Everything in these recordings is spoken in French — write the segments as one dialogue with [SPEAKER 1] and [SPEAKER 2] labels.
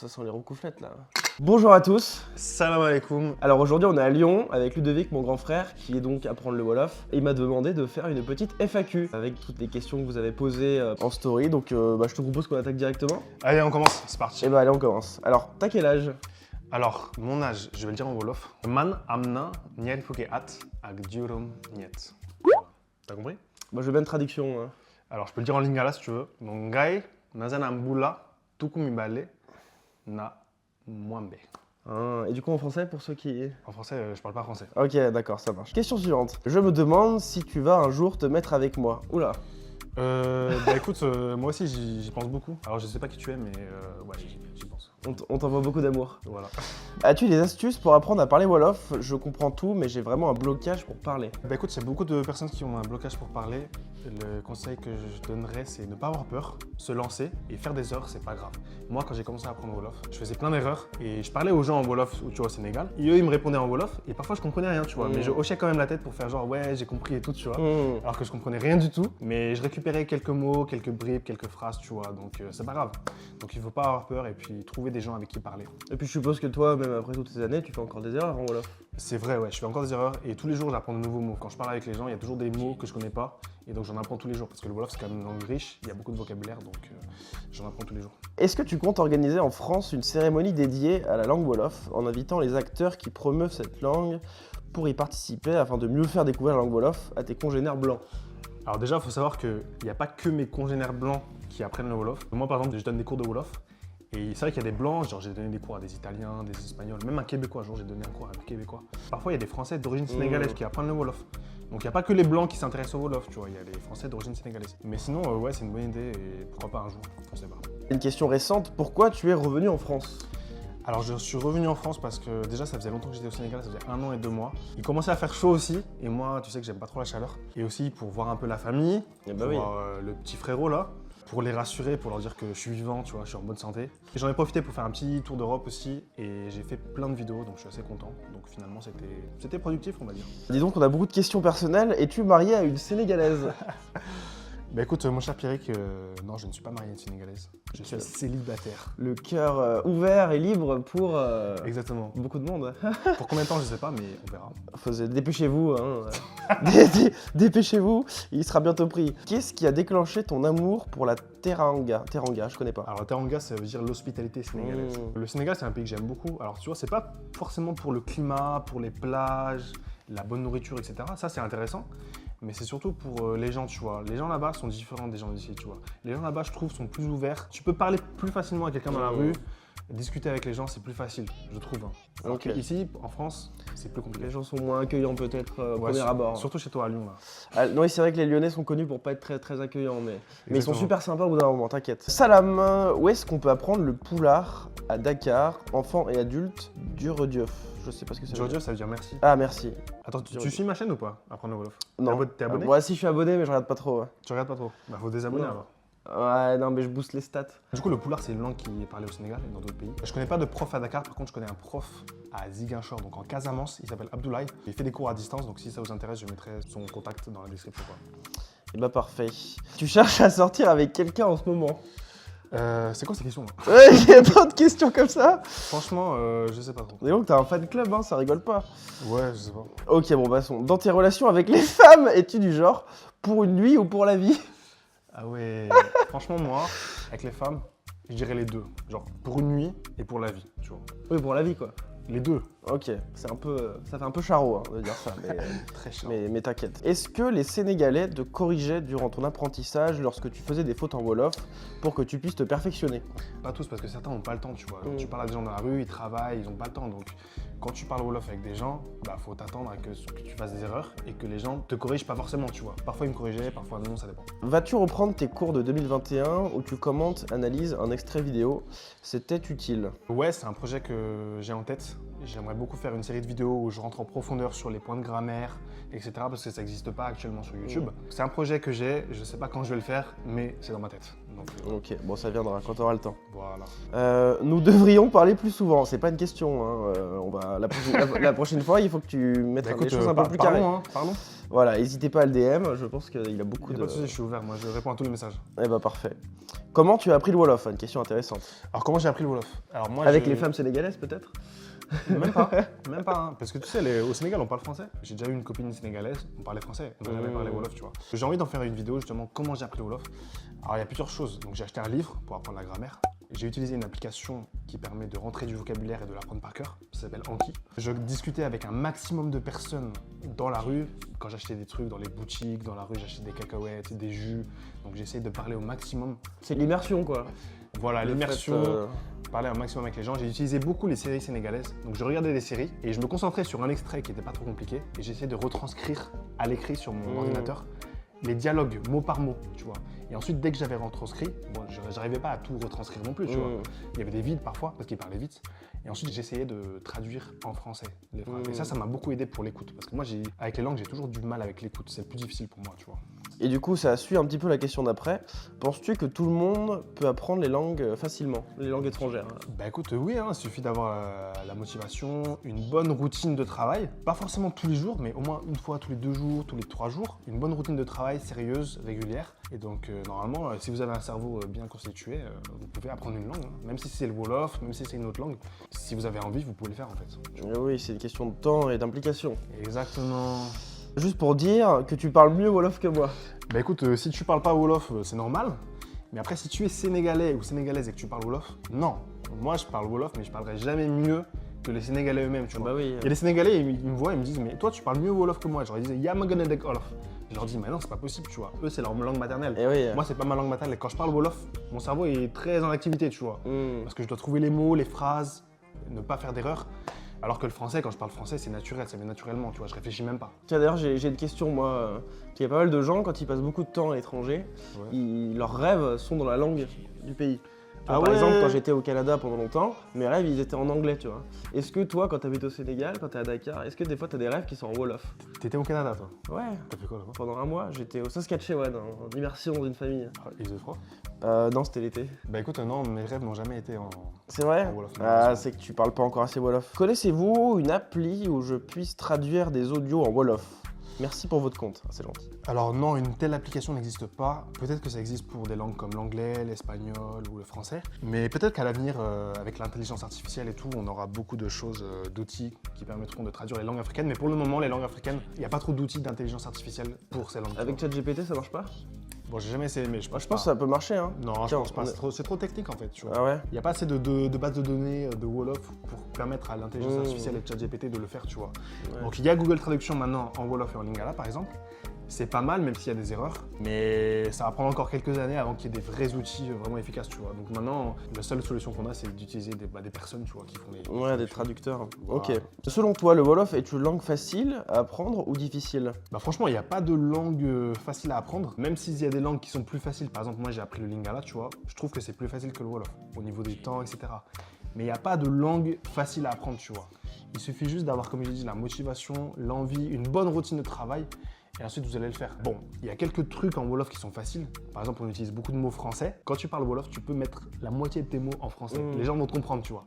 [SPEAKER 1] Ça sent les roucouflettes là. Bonjour à tous.
[SPEAKER 2] Salam alaikum.
[SPEAKER 1] Alors aujourd'hui on est à Lyon avec Ludovic, mon grand frère, qui est donc à apprendre le Wolof. Et il m'a demandé de faire une petite FAQ avec toutes les questions que vous avez posées en story. Donc je te propose qu'on attaque directement.
[SPEAKER 2] Allez, on commence, c'est parti.
[SPEAKER 1] Et bah allez, on commence. Alors, t'as quel âge?
[SPEAKER 2] Alors, mon âge, je vais le dire en Wolof. Man amna nyari fuke at ak jurum niet. T'as compris?
[SPEAKER 1] Bah je veux bien une traduction. Hein.
[SPEAKER 2] Alors, je peux le dire en lingala si tu veux. Donc, Ngai nazana mbula tukumibale na mwambe.
[SPEAKER 1] Ah, et du coup en français pour ceux qui...
[SPEAKER 2] En français, je parle pas français.
[SPEAKER 1] Ok, d'accord, ça marche. Question suivante. Je me demande si tu vas un jour te mettre avec moi. Oula.
[SPEAKER 2] Bah écoute, moi aussi j'y pense beaucoup. Alors, je sais pas qui tu es, mais ouais, j'y pense.
[SPEAKER 1] On t'envoie beaucoup d'amour.
[SPEAKER 2] Voilà.
[SPEAKER 1] As-tu des astuces pour apprendre à parler Wolof? Je comprends tout, mais j'ai vraiment un blocage pour parler.
[SPEAKER 2] Bah écoute, il y a beaucoup de personnes qui ont un blocage pour parler. Le conseil que je donnerais, c'est ne pas avoir peur, se lancer et faire des erreurs, c'est pas grave. Moi, quand j'ai commencé à apprendre Wolof, je faisais plein d'erreurs et je parlais aux gens en Wolof, tu vois, au Sénégal. Et eux, ils me répondaient en Wolof et parfois je comprenais rien, tu vois. Mais je hochais quand même la tête pour faire genre, ouais, j'ai compris et tout, tu vois. Alors que je comprenais rien du tout. Mais je récupérais quelques mots, quelques bribes, quelques phrases, tu vois. Donc c'est pas grave. Donc il faut pas avoir peur et puis trouver des gens avec qui parler.
[SPEAKER 1] Et puis je suppose que toi, même après toutes ces années, tu fais encore des erreurs en Wolof.
[SPEAKER 2] C'est vrai, ouais, je fais encore des erreurs et tous les jours j'apprends de nouveaux mots. Quand je parle avec les gens, il y a toujours des mots que je connais pas et donc j'en apprends tous les jours parce que le Wolof c'est quand même une langue riche, il y a beaucoup de vocabulaire donc j'en apprends tous les jours.
[SPEAKER 1] Est-ce que tu comptes organiser en France une cérémonie dédiée à la langue Wolof en invitant les acteurs qui promeuvent cette langue pour y participer afin de mieux faire découvrir la langue Wolof à tes congénères blancs?
[SPEAKER 2] Alors déjà, il faut savoir qu'il n'y a pas que mes congénères blancs qui apprennent le Wolof. Moi par exemple, je donne des cours de Wolof. Et c'est vrai qu'il y a des blancs, genre j'ai donné des cours à des Italiens, des Espagnols, même un Québécois, genre j'ai donné un cours à un Québécois. Parfois il y a des Français d'origine sénégalaise qui apprennent le Wolof. Donc il n'y a pas que les blancs qui s'intéressent au Wolof, tu vois, il y a les Français d'origine sénégalaise. Mais sinon, ouais, c'est une bonne idée et pourquoi pas un jour, on sait pas.
[SPEAKER 1] Une question récente, pourquoi tu es revenu en France?
[SPEAKER 2] Alors je suis revenu en France parce que déjà ça faisait longtemps que j'étais au Sénégal, ça faisait 1 an et 2 mois. Il commençait à faire chaud aussi et moi tu sais que j'aime pas trop la chaleur. Et aussi pour voir un peu la famille,
[SPEAKER 1] bah oui.
[SPEAKER 2] voir le petit frérot là. Pour les rassurer, pour leur dire que je suis vivant, tu vois, je suis en bonne santé. Et j'en ai profité pour faire un petit tour d'Europe aussi et j'ai fait plein de vidéos, donc je suis assez content. Donc finalement, c'était productif, on va dire.
[SPEAKER 1] Dis donc, on a beaucoup de questions personnelles. Es-tu marié à une Sénégalaise?
[SPEAKER 2] Bah écoute, mon cher Pierrick, non, je ne suis pas marié à une Sénégalaise. Je suis célibataire.
[SPEAKER 1] Le cœur ouvert et libre pour
[SPEAKER 2] Exactement.
[SPEAKER 1] beaucoup de monde.
[SPEAKER 2] Pour combien de temps, je sais pas, mais on verra.
[SPEAKER 1] Dépêchez-vous, hein. Dépêchez-vous, il sera bientôt pris. Qu'est-ce qui a déclenché ton amour pour la teranga? Teranga, je connais pas.
[SPEAKER 2] Alors, teranga, ça veut dire l'hospitalité sénégalaise. Le Sénégal, c'est un pays que j'aime beaucoup. Alors, tu vois, c'est pas forcément pour le climat, pour les plages, la bonne nourriture, etc. Ça, c'est intéressant. Mais c'est surtout pour les gens, tu vois. Les gens là-bas sont différents des gens d'ici, tu vois. Les gens là-bas, je trouve, sont plus ouverts. Tu peux parler plus facilement à quelqu'un dans la rue. Discuter avec les gens, c'est plus facile, je trouve. Alors ici, en France, c'est plus compliqué.
[SPEAKER 1] Les gens sont moins accueillants peut-être au premier abord.
[SPEAKER 2] Surtout chez toi à Lyon, là.
[SPEAKER 1] Ah, non, c'est vrai que les Lyonnais sont connus pour pas être très, très accueillants, mais ils sont super sympas au bout d'un moment, t'inquiète. Salam, où est-ce qu'on peut apprendre le poulard à Dakar, enfants et adultes, Durdiof? Je sais pas ce que c'est.
[SPEAKER 2] Durdiof, ça veut dire merci.
[SPEAKER 1] Ah, merci.
[SPEAKER 2] Attends, tu suis ma chaîne ou pas? Apprendre le Wolof.
[SPEAKER 1] Non.
[SPEAKER 2] T'es abonné?
[SPEAKER 1] Ouais, si je suis abonné, mais je regarde pas trop. Ouais.
[SPEAKER 2] Tu regardes pas trop? Bah, faut désabonner alors.
[SPEAKER 1] Ouais, non, mais je booste les stats.
[SPEAKER 2] Du coup, le poulard, c'est une langue qui est parlée au Sénégal et dans d'autres pays. Je connais pas de prof à Dakar, par contre, je connais un prof à Ziguinchor, donc en Casamance, il s'appelle Abdoulaye. Il fait des cours à distance, donc si ça vous intéresse, je mettrai son contact dans la description.
[SPEAKER 1] Et bah, parfait. Tu cherches à sortir avec quelqu'un en ce moment?
[SPEAKER 2] C'est quoi ces questions là?
[SPEAKER 1] Ouais, il y a trop de questions comme ça.
[SPEAKER 2] Franchement, je sais pas trop.
[SPEAKER 1] Dis donc, t'as un fan club, hein, ça rigole pas.
[SPEAKER 2] Ouais, je sais pas.
[SPEAKER 1] Ok, bon, passons. Dans tes relations avec les femmes, es-tu du genre pour une nuit ou pour la vie?
[SPEAKER 2] Ah ouais, franchement, moi, avec les femmes, je dirais les deux. Genre, pour une nuit et pour la vie, tu vois.
[SPEAKER 1] Oui, pour la vie, quoi.
[SPEAKER 2] Les deux.
[SPEAKER 1] Ok, c'est un peu, ça fait un peu charot hein, de dire ça, mais,
[SPEAKER 2] Très cher.
[SPEAKER 1] mais t'inquiète. Est-ce que les Sénégalais te corrigeaient durant ton apprentissage lorsque tu faisais des fautes en Wolof pour que tu puisses te perfectionner?
[SPEAKER 2] Pas tous, parce que certains n'ont pas le temps, tu vois. Tu parles à des gens dans la rue, ils travaillent, ils n'ont pas le temps. Donc, quand tu parles Wolof avec des gens, bah, faut t'attendre à que tu fasses des erreurs et que les gens te corrigent pas forcément, tu vois. Parfois, ils me corrigeaient, parfois non, ça dépend.
[SPEAKER 1] Vas-tu reprendre tes cours de 2021 où tu commentes, analyses un extrait vidéo? C'était utile.
[SPEAKER 2] Ouais, c'est un projet que j'ai en tête. J'aimerais beaucoup faire une série de vidéos où je rentre en profondeur sur les points de grammaire, etc. parce que ça n'existe pas actuellement sur YouTube. C'est un projet que j'ai, je sais pas quand je vais le faire, mais c'est dans ma tête. Donc,
[SPEAKER 1] ok, bon ça viendra quand tu auras le temps.
[SPEAKER 2] Voilà.
[SPEAKER 1] Nous devrions parler plus souvent, c'est pas une question. Hein. La prochaine fois, il faut que tu mettes les choses un peu plus carrées.
[SPEAKER 2] Parlons.
[SPEAKER 1] Voilà, n'hésitez pas à le DM, je pense qu'il a beaucoup
[SPEAKER 2] Y a
[SPEAKER 1] de...
[SPEAKER 2] pas de souci, je suis ouvert, moi je réponds à tous les messages.
[SPEAKER 1] Eh bah parfait. Comment tu as appris le Wolof? Une question intéressante.
[SPEAKER 2] Alors comment j'ai appris le Wolof? Alors moi,
[SPEAKER 1] Avec les femmes sénégalaises peut-être?
[SPEAKER 2] Même pas, même pas. Hein. Parce que tu sais, au Sénégal, on parle français. J'ai déjà eu une copine sénégalaise, on parlait français, on n'a jamais parlé Wolof, tu vois. J'ai envie d'en faire une vidéo justement, comment j'ai appris le Wolof. Alors il y a plusieurs choses. Donc j'ai acheté un livre pour apprendre la grammaire. J'ai utilisé une application qui permet de rentrer du vocabulaire et de l'apprendre par cœur. Ça s'appelle Anki. Je discutais avec un maximum de personnes dans la rue. Quand j'achetais des trucs dans les boutiques, dans la rue, j'achetais des cacahuètes, des jus. Donc j'essayais de parler au maximum.
[SPEAKER 1] C'est l'immersion quoi.
[SPEAKER 2] Voilà,
[SPEAKER 1] Le
[SPEAKER 2] l'immersion.
[SPEAKER 1] fait,
[SPEAKER 2] Parler un maximum avec les gens. J'ai utilisé beaucoup les séries sénégalaises. Donc je regardais des séries et je me concentrais sur un extrait qui n'était pas trop compliqué et j'essayais de retranscrire à l'écrit sur mon ordinateur les dialogues mot par mot, tu vois. Et ensuite, dès que j'avais retranscrit, bon, je n'arrivais pas à tout retranscrire non plus, tu vois. Il y avait des vides parfois parce qu'ils parlaient vite. Et ensuite, j'essayais de traduire en français les phrases. Et ça m'a beaucoup aidé pour l'écoute. Parce que moi, avec les langues, j'ai toujours du mal avec l'écoute. C'est le plus difficile pour moi, tu vois.
[SPEAKER 1] Et du coup, ça suit un petit peu la question d'après. Penses-tu que tout le monde peut apprendre les langues facilement, les langues étrangères?
[SPEAKER 2] Bah écoute, oui, hein, il suffit d'avoir la motivation, une bonne routine de travail. Pas forcément tous les jours, mais au moins une fois tous les 2 jours, tous les 3 jours. Une bonne routine de travail sérieuse, régulière. Et donc, normalement, si vous avez un cerveau bien constitué, vous pouvez apprendre une langue. Hein. Même si c'est le Wolof, même si c'est une autre langue. Si vous avez envie, vous pouvez le faire en fait.
[SPEAKER 1] Oui, c'est une question de temps et d'implication.
[SPEAKER 2] Exactement.
[SPEAKER 1] Juste pour dire que tu parles mieux Wolof que moi.
[SPEAKER 2] Bah écoute, si tu parles pas Wolof, c'est normal. Mais après, si tu es sénégalais ou sénégalaise et que tu parles Wolof, non. Moi, je parle Wolof, mais je parlerai jamais mieux que les Sénégalais eux-mêmes, tu vois.
[SPEAKER 1] Bah oui.
[SPEAKER 2] Il y a des Sénégalais, ils me voient, ils me disent, mais toi, tu parles mieux Wolof que moi. Je leur disais, Yamaganedek Wolof. Je leur dis, mais non, c'est pas possible, tu vois. Eux, c'est leur langue maternelle.
[SPEAKER 1] Et oui.
[SPEAKER 2] Moi, c'est pas ma langue maternelle. Et quand je parle Wolof, mon cerveau est très en activité, tu vois. Parce que je dois trouver les mots, les phrases, ne pas faire d'erreurs. Alors que le français, quand je parle français, c'est naturel, ça vient naturellement, tu vois, je réfléchis même pas.
[SPEAKER 1] Tiens, d'ailleurs, j'ai une question, moi. Il y a pas mal de gens, quand ils passent beaucoup de temps à l'étranger, leurs rêves sont dans la langue du pays. Tu vois, par exemple, quand j'étais au Canada pendant longtemps, mes rêves, ils étaient en anglais, tu vois. Est-ce que toi, quand t'habites au Sénégal, quand t'es à Dakar, est-ce que des fois t'as des rêves qui sont en Wolof?
[SPEAKER 2] T'étais au Canada, toi?
[SPEAKER 1] Ouais.
[SPEAKER 2] T'as fait quoi là-bas?
[SPEAKER 1] Pendant un mois, j'étais au Saskatchewan, en immersion dans une famille.
[SPEAKER 2] Ah, il faisait froid?
[SPEAKER 1] Non, c'était l'été.
[SPEAKER 2] Bah écoute, non, mes rêves n'ont jamais été en...
[SPEAKER 1] C'est vrai?
[SPEAKER 2] En Wolof,
[SPEAKER 1] Ah, c'est que tu parles pas encore assez Wolof. Connaissez-vous une appli où je puisse traduire des audios en Wolof? Merci pour votre compte, c'est gentil.
[SPEAKER 2] Alors non, une telle application n'existe pas. Peut-être que ça existe pour des langues comme l'anglais, l'espagnol ou le français. Mais peut-être qu'à l'avenir, avec l'intelligence artificielle et tout, on aura beaucoup de choses, d'outils qui permettront de traduire les langues africaines. Mais pour le moment, les langues africaines, il n'y a pas trop d'outils d'intelligence artificielle pour ces langues.
[SPEAKER 1] Avec ChatGPT, ça marche pas?
[SPEAKER 2] Bon, j'ai jamais essayé, mais je pense
[SPEAKER 1] Je pense que ça peut marcher, hein.
[SPEAKER 2] Non, je
[SPEAKER 1] Tiens,
[SPEAKER 2] pense pas. C'est trop technique en fait, tu vois.
[SPEAKER 1] Ah ouais?
[SPEAKER 2] Il n'y a pas assez de bases de données de Wolof pour permettre à l'intelligence artificielle et ChatGPT de le faire, tu vois.
[SPEAKER 1] Ouais.
[SPEAKER 2] Donc il y a Google Traduction maintenant en Wolof et en Lingala par exemple. C'est pas mal, même s'il y a des erreurs. Mais ça va prendre encore quelques années avant qu'il y ait des vrais outils vraiment efficaces, tu vois. Donc maintenant, la seule solution qu'on a, c'est d'utiliser des personnes, tu vois, qui font les...
[SPEAKER 1] Ouais, des traducteurs.
[SPEAKER 2] Voilà.
[SPEAKER 1] Ok. Selon toi, le Wolof est une langue facile à apprendre ou difficile?
[SPEAKER 2] Bah franchement, il n'y a pas de langue facile à apprendre. Même s'il y a des langues qui sont plus faciles. Par exemple, moi, j'ai appris le Lingala, tu vois. Je trouve que c'est plus facile que le Wolof, au niveau des temps, etc. Mais il n'y a pas de langue facile à apprendre, tu vois. Il suffit juste d'avoir, comme j'ai dit, la motivation, l'envie, une bonne routine de travail. Et ensuite, vous allez le faire. Bon, il y a quelques trucs en Wolof qui sont faciles. Par exemple, on utilise beaucoup de mots français. Quand tu parles Wolof, tu peux mettre la moitié de tes mots en français. Les gens vont te comprendre, tu vois.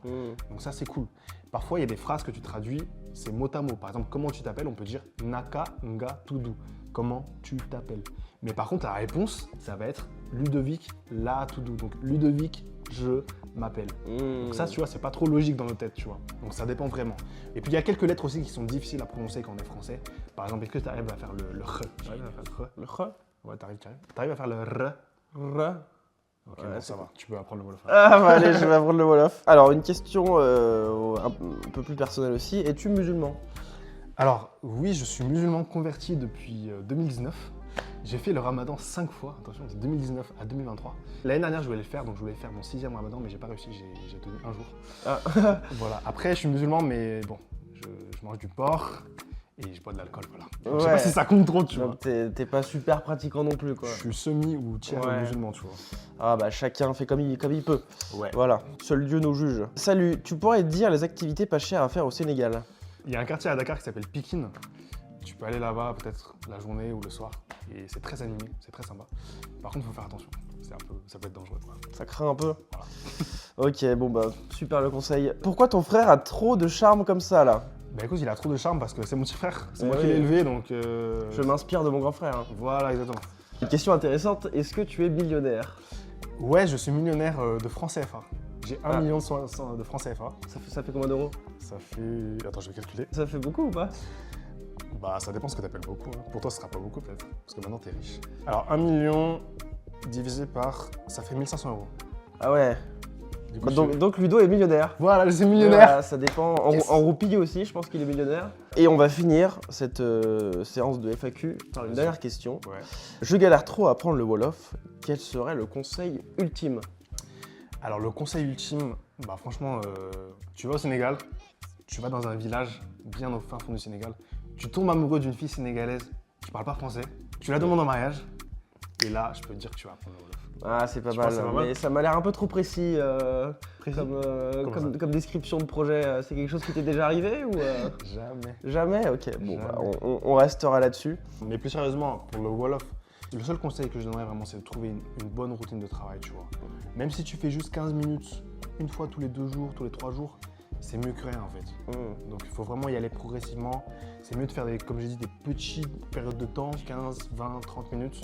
[SPEAKER 2] Donc ça, c'est cool. Parfois, il y a des phrases que tu traduis, c'est mot à mot. Par exemple, comment tu t'appelles, on peut dire Naka Nga Tudu. Comment tu t'appelles. Mais par contre, la réponse, ça va être Ludovic La Tudu. Donc Ludovic, je m'appelle. Donc ça, tu vois, c'est pas trop logique dans nos têtes, tu vois. Donc ça dépend vraiment. Et puis il y a quelques lettres aussi qui sont difficiles à prononcer quand on est français. Par exemple, est-ce que tu arrives à faire le R? Tu arrives à faire le R?
[SPEAKER 1] Le Kh?
[SPEAKER 2] Ouais, t'arrives à faire le R?
[SPEAKER 1] R?
[SPEAKER 2] Ok,
[SPEAKER 1] Ouais,
[SPEAKER 2] bon,
[SPEAKER 1] c'est
[SPEAKER 2] ça va. Tu peux apprendre le Wolof.
[SPEAKER 1] Ah bah allez, je vais apprendre le Wolof. Alors, une question un peu plus personnelle aussi. Es-tu musulman?
[SPEAKER 2] Alors, oui, je suis musulman converti depuis 2019. J'ai fait le ramadan 5 fois, attention, de 2019 à 2023. L'année dernière, je voulais le faire, donc je voulais faire mon 6e ramadan, mais j'ai pas réussi, j'ai tenu un jour.
[SPEAKER 1] Ah.
[SPEAKER 2] Voilà, après, je suis musulman, mais bon, je mange du porc et je bois de l'alcool, voilà.
[SPEAKER 1] Ouais.
[SPEAKER 2] Je sais pas si ça compte trop, tu vois.
[SPEAKER 1] Donc t'es pas super pratiquant non plus, quoi.
[SPEAKER 2] Je suis semi ou tiers musulman, tu vois.
[SPEAKER 1] Ah bah chacun fait comme il peut.
[SPEAKER 2] Ouais.
[SPEAKER 1] Voilà, seul Dieu nous juge. Salut, tu pourrais dire les activités pas chères à faire au Sénégal?
[SPEAKER 2] Il y a un quartier à Dakar qui s'appelle Pikine. Tu peux aller là-bas peut-être la journée ou le soir. Et c'est très animé, c'est très sympa. Par contre, il faut faire attention. Ça peut être dangereux, quoi.
[SPEAKER 1] Ça craint un peu?
[SPEAKER 2] Voilà.
[SPEAKER 1] Ok, bon bah super le conseil. Pourquoi ton frère a trop de charme comme ça là?
[SPEAKER 2] Bah écoute, il a trop de charme parce que c'est mon petit frère. C'est
[SPEAKER 1] Eh
[SPEAKER 2] moi qui
[SPEAKER 1] oui.
[SPEAKER 2] l'ai élevé, donc...
[SPEAKER 1] Je m'inspire de mon grand frère. Hein.
[SPEAKER 2] Voilà, exactement.
[SPEAKER 1] Une question intéressante, est-ce que tu es millionnaire?
[SPEAKER 2] Ouais, je suis millionnaire de francs CFA. J'ai 1
[SPEAKER 1] Ah.
[SPEAKER 2] million de francs CFA.
[SPEAKER 1] Ça fait combien d'euros?
[SPEAKER 2] Ça fait... Attends, je vais calculer.
[SPEAKER 1] Ça fait beaucoup ou pas?
[SPEAKER 2] Bah, ça dépend ce que t'appelles beaucoup. Hein. Pour toi, ce sera pas beaucoup peut-être, parce que maintenant t'es riche. Alors, 1 million divisé par... Ça fait 1500 euros.
[SPEAKER 1] Ah ouais.
[SPEAKER 2] Du coup,
[SPEAKER 1] Donc Ludo est millionnaire.
[SPEAKER 2] Voilà, je suis millionnaire.
[SPEAKER 1] Voilà, ça dépend. En roupille aussi, je pense qu'il est millionnaire. Et on va finir cette séance de FAQ par une dernière question.
[SPEAKER 2] Ouais.
[SPEAKER 1] Je galère trop à apprendre le Wolof. Quel serait le conseil ultime?
[SPEAKER 2] Alors, le conseil ultime, bah franchement, tu vas au Sénégal, tu vas dans un village bien au fin fond du Sénégal, tu tombes amoureux d'une fille sénégalaise qui parle pas français, tu la demandes en mariage, et là, je peux te dire que tu vas apprendre le Wolof.
[SPEAKER 1] Ah, c'est pas
[SPEAKER 2] Je
[SPEAKER 1] mal,
[SPEAKER 2] pense que c'est pas mal.
[SPEAKER 1] mais ça m'a l'air un peu trop précis,
[SPEAKER 2] Précis
[SPEAKER 1] comme description de projet. C'est quelque chose qui t'est déjà arrivé ou
[SPEAKER 2] Jamais.
[SPEAKER 1] Jamais? Ok, bon,
[SPEAKER 2] Jamais.
[SPEAKER 1] bah, on restera là-dessus.
[SPEAKER 2] Mais plus sérieusement, pour le Wolof, le seul conseil que je donnerais vraiment, c'est de trouver une bonne routine de travail, tu vois. Même si tu fais juste 15 minutes, une fois tous les 2 jours, tous les 3 jours, c'est mieux que rien en fait. Donc il faut vraiment y aller progressivement. C'est mieux de faire, comme j'ai dit, des petites périodes de temps, 15, 20, 30 minutes,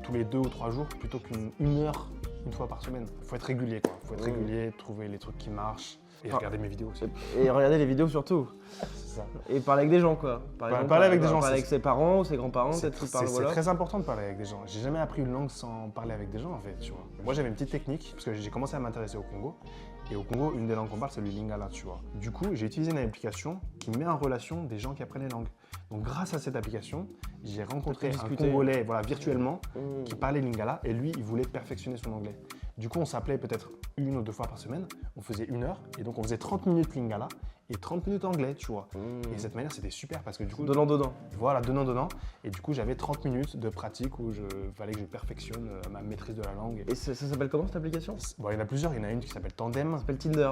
[SPEAKER 2] tous les 2 ou 3 jours, plutôt qu'une heure, une fois par semaine. Il faut être régulier, quoi. Il faut être régulier, trouver les trucs qui marchent et regarder mes vidéos aussi.
[SPEAKER 1] Et regardez les vidéos surtout.
[SPEAKER 2] C'est ça.
[SPEAKER 1] Et parler avec des gens, quoi. Par exemple,
[SPEAKER 2] parler avec des gens,
[SPEAKER 1] Parler avec
[SPEAKER 2] c'est-
[SPEAKER 1] ses parents ou ses grands-parents,
[SPEAKER 2] C'est
[SPEAKER 1] peut-être qu'ils parlent
[SPEAKER 2] c'est
[SPEAKER 1] Wolof.
[SPEAKER 2] très important de parler avec des gens. J'ai jamais appris une langue sans parler avec des gens en fait, tu vois. Moi j'avais une petite technique parce que j'ai commencé à m'intéresser au Congo. Et au Congo, une des langues qu'on parle, c'est le lingala, tu vois. Du coup, j'ai utilisé une application qui met en relation des gens qui apprennent les langues. Donc grâce à cette application, j'ai rencontré un
[SPEAKER 1] discuter.
[SPEAKER 2] Congolais, voilà, virtuellement,
[SPEAKER 1] Mmh.
[SPEAKER 2] qui parlait lingala et lui, il voulait perfectionner son anglais. Du coup, on s'appelait peut-être 1 ou 2 fois par semaine. On faisait 1 heure et donc on faisait 30 minutes lingala et 30 minutes anglais, tu vois.
[SPEAKER 1] Mmh.
[SPEAKER 2] Et de cette manière, c'était super parce que du coup,
[SPEAKER 1] Donnant.
[SPEAKER 2] voilà, donnant. Et du coup, j'avais 30 minutes de pratique où il fallait que je perfectionne ma maîtrise de la langue.
[SPEAKER 1] Et ça s'appelle comment cette application? Ça
[SPEAKER 2] Bon, il y en a plusieurs. Il y en a une qui s'appelle Tandem.
[SPEAKER 1] s'appelle Tinder.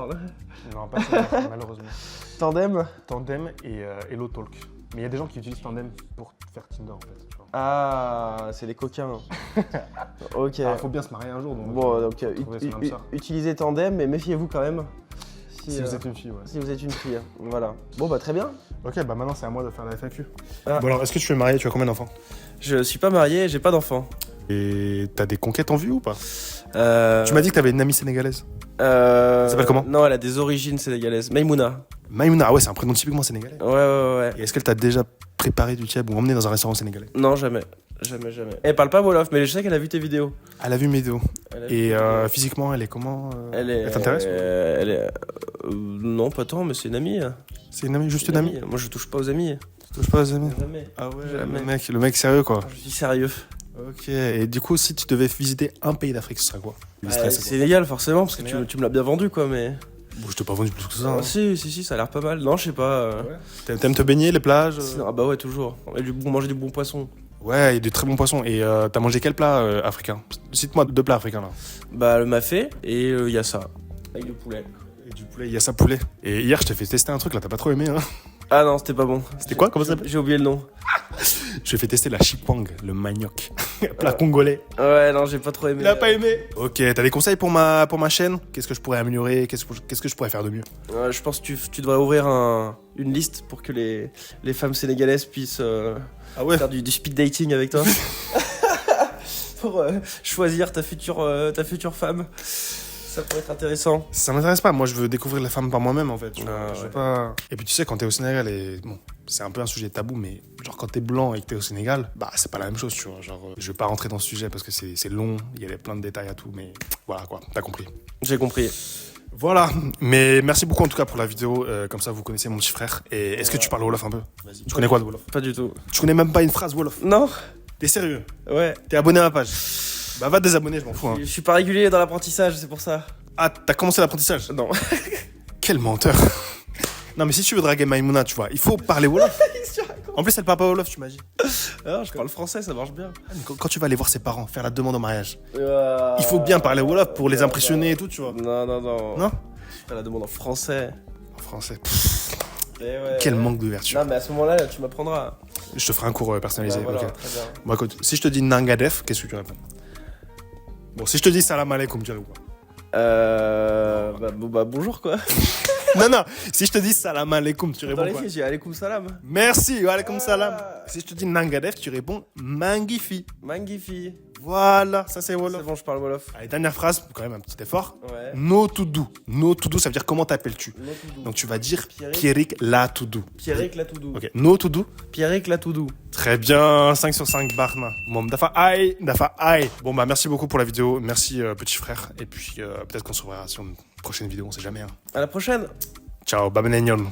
[SPEAKER 2] Non, pas Tandem, malheureusement.
[SPEAKER 1] Tandem?
[SPEAKER 2] Tandem et Hello Talk. Mais il y a des gens qui utilisent Tandem pour faire Tinder, en fait. Tu vois.
[SPEAKER 1] Ah, c'est les coquins. Ok.
[SPEAKER 2] Ah, faut bien se marier un jour. Donc,
[SPEAKER 1] Bon, donc
[SPEAKER 2] trouver son âme sœur.
[SPEAKER 1] utilisez Tandem, mais méfiez-vous quand même.
[SPEAKER 2] Si vous êtes une fille, ouais.
[SPEAKER 1] Si vous êtes une fille. Voilà. Bon, bah très bien.
[SPEAKER 2] Ok, bah maintenant, c'est à moi de faire la FAQ.
[SPEAKER 1] Ah.
[SPEAKER 2] Bon, alors, est-ce que tu es marié? Tu as combien d'enfants?
[SPEAKER 1] Je suis pas marié, j'ai pas d'enfant.
[SPEAKER 2] Et t'as des conquêtes en vue ou pas? Tu m'as dit que t'avais une amie sénégalaise.
[SPEAKER 1] Elle
[SPEAKER 2] s'appelle comment?
[SPEAKER 1] Non, elle a des origines sénégalaises. Maïmouna.
[SPEAKER 2] Maïmouna, ah ouais, c'est un prénom typiquement sénégalais.
[SPEAKER 1] Ouais.
[SPEAKER 2] Et est-ce qu'elle t'a déjà préparé du tieb ou emmené dans un restaurant sénégalais?
[SPEAKER 1] Non, jamais. Jamais. Elle parle pas Wolof, mais je sais qu'elle a vu tes vidéos.
[SPEAKER 2] Elle a vu mes vidéos.
[SPEAKER 1] Elle a vu
[SPEAKER 2] Et
[SPEAKER 1] tes vidéos.
[SPEAKER 2] physiquement, elle est comment
[SPEAKER 1] Elle
[SPEAKER 2] t'intéresse?
[SPEAKER 1] Elle est. Non, pas tant, mais c'est une amie.
[SPEAKER 2] C'est une amie, juste une amie?
[SPEAKER 1] Moi, je touche pas aux amis.
[SPEAKER 2] Tu touches pas aux amis?
[SPEAKER 1] Jamais.
[SPEAKER 2] Ah ouais,
[SPEAKER 1] Jamais.
[SPEAKER 2] le mec sérieux quoi.
[SPEAKER 1] Je suis sérieux.
[SPEAKER 2] Ok, et du coup, si tu devais visiter un pays d'Afrique, ce serait quoi? Le stress, c'est quoi?
[SPEAKER 1] Sénégal, forcément, parce que
[SPEAKER 2] Sénégal.
[SPEAKER 1] tu me l'as bien vendu, quoi, mais.
[SPEAKER 2] Bon, je t'ai pas vendu plus que ça. Hein.
[SPEAKER 1] Ah, si, ça a l'air pas mal. Non, je sais pas.
[SPEAKER 2] T'aimes te baigner, les plages?
[SPEAKER 1] Ah bah ouais, toujours. Et manger du bon poisson.
[SPEAKER 2] Ouais, il y a du très bon poisson. Et t'as mangé quel plat africain? Cite-moi 2 plats africains là.
[SPEAKER 1] Bah, le mafé, et il y a ça. Avec du poulet.
[SPEAKER 2] Et du poulet, il y a ça poulet. Et hier, je t'ai fait tester un truc là, t'as pas trop aimé hein?
[SPEAKER 1] Ah non, c'était pas bon.
[SPEAKER 2] C'était quoi? Comment ça s'appelle?
[SPEAKER 1] J'ai oublié le nom.
[SPEAKER 2] Je t'ai fait tester la chipwang, le manioc. Plat congolais.
[SPEAKER 1] Ouais, non, j'ai pas trop aimé.
[SPEAKER 2] Il a pas aimé. Ok, t'as des conseils pour ma chaîne? Qu'est-ce que je pourrais améliorer? Qu'est-ce que je pourrais faire de mieux?
[SPEAKER 1] Je pense que tu devrais ouvrir une liste pour que les femmes sénégalaises puissent
[SPEAKER 2] Ah ouais?
[SPEAKER 1] faire du speed dating avec toi. Pour choisir ta future femme. Ça pourrait être intéressant.
[SPEAKER 2] Ça m'intéresse pas, moi je veux découvrir la femme par moi-même en fait. Tu vois.
[SPEAKER 1] Ah,
[SPEAKER 2] Je veux
[SPEAKER 1] ouais.
[SPEAKER 2] pas... Et puis tu sais, quand t'es au Sénégal, et bon, c'est un peu un sujet tabou, mais genre quand t'es blanc et que t'es au Sénégal, bah c'est pas la même chose, tu vois. Genre, je vais pas rentrer dans ce sujet parce que c'est long, il y a plein de détails à tout, mais voilà quoi, t'as compris.
[SPEAKER 1] J'ai compris.
[SPEAKER 2] Voilà, mais merci beaucoup en tout cas pour la vidéo, comme ça vous connaissez mon petit frère. Et est-ce que tu parles Wolof un peu? Tu connais quoi de Wolof?
[SPEAKER 1] Pas du tout.
[SPEAKER 2] Tu connais même pas une phrase Wolof?
[SPEAKER 1] Non.
[SPEAKER 2] T'es sérieux?
[SPEAKER 1] Ouais.
[SPEAKER 2] T'es abonné à ma page? Bah va te désabonner, je m'en fous. Hein.
[SPEAKER 1] Je suis pas régulier dans l'apprentissage, c'est pour ça.
[SPEAKER 2] Ah, t'as commencé l'apprentissage?
[SPEAKER 1] Non.
[SPEAKER 2] Quel menteur. Non mais si tu veux draguer Maïmouna, tu vois, il faut parler Wolof. En plus, elle parle pas Wolof, tu m'as dit.
[SPEAKER 1] Alors, je parle français, ça marche bien.
[SPEAKER 2] Ah, mais quand tu vas aller voir ses parents, faire la demande en mariage, il faut bien parler Wolof pour les impressionner et tout, tu vois.
[SPEAKER 1] Non.
[SPEAKER 2] Non?
[SPEAKER 1] Je fais la demande en français.
[SPEAKER 2] En français.
[SPEAKER 1] Et ouais.
[SPEAKER 2] Quel manque d'ouverture.
[SPEAKER 1] Non, mais à ce moment-là, tu m'apprendras.
[SPEAKER 2] Je te ferai un cours personnalisé.
[SPEAKER 1] Bah, voilà,
[SPEAKER 2] ok.
[SPEAKER 1] très bien.
[SPEAKER 2] Bon, écoute, si je te dis Nangadef, qu'est-ce que tu réponds? Bon, si je te dis salam alaikum, tu dirais quoi?
[SPEAKER 1] Bonjour, quoi.
[SPEAKER 2] Non, si je te dis salam alaikum, tu réponds
[SPEAKER 1] Dans les
[SPEAKER 2] quoi?
[SPEAKER 1] filles, j'ai alaikum salam.
[SPEAKER 2] Merci, wa alaikum salam. Si je te dis nangadef, tu réponds mangifi.
[SPEAKER 1] Mangifi.
[SPEAKER 2] Voilà, ça c'est
[SPEAKER 1] C'est
[SPEAKER 2] Wolof.
[SPEAKER 1] bon, je parle Wolof.
[SPEAKER 2] Allez, dernière phrase, quand même un petit effort.
[SPEAKER 1] Ouais.
[SPEAKER 2] No to do. No to do, ça veut dire comment t'appelles-tu? Donc tu vas dire
[SPEAKER 1] Pierrick.
[SPEAKER 2] Pierrick la to do.
[SPEAKER 1] Pierrick Latoudou.
[SPEAKER 2] Ok, no to do.
[SPEAKER 1] Pierrick Latoudou.
[SPEAKER 2] Très bien, 5 sur 5, Barna. Bon, dafa aïe. Bon, bah, merci beaucoup pour la vidéo. Merci, petit frère. Et puis, peut-être qu'on se reverra sur une prochaine vidéo, on sait jamais. Hein.
[SPEAKER 1] À la prochaine.
[SPEAKER 2] Ciao, babenegnon.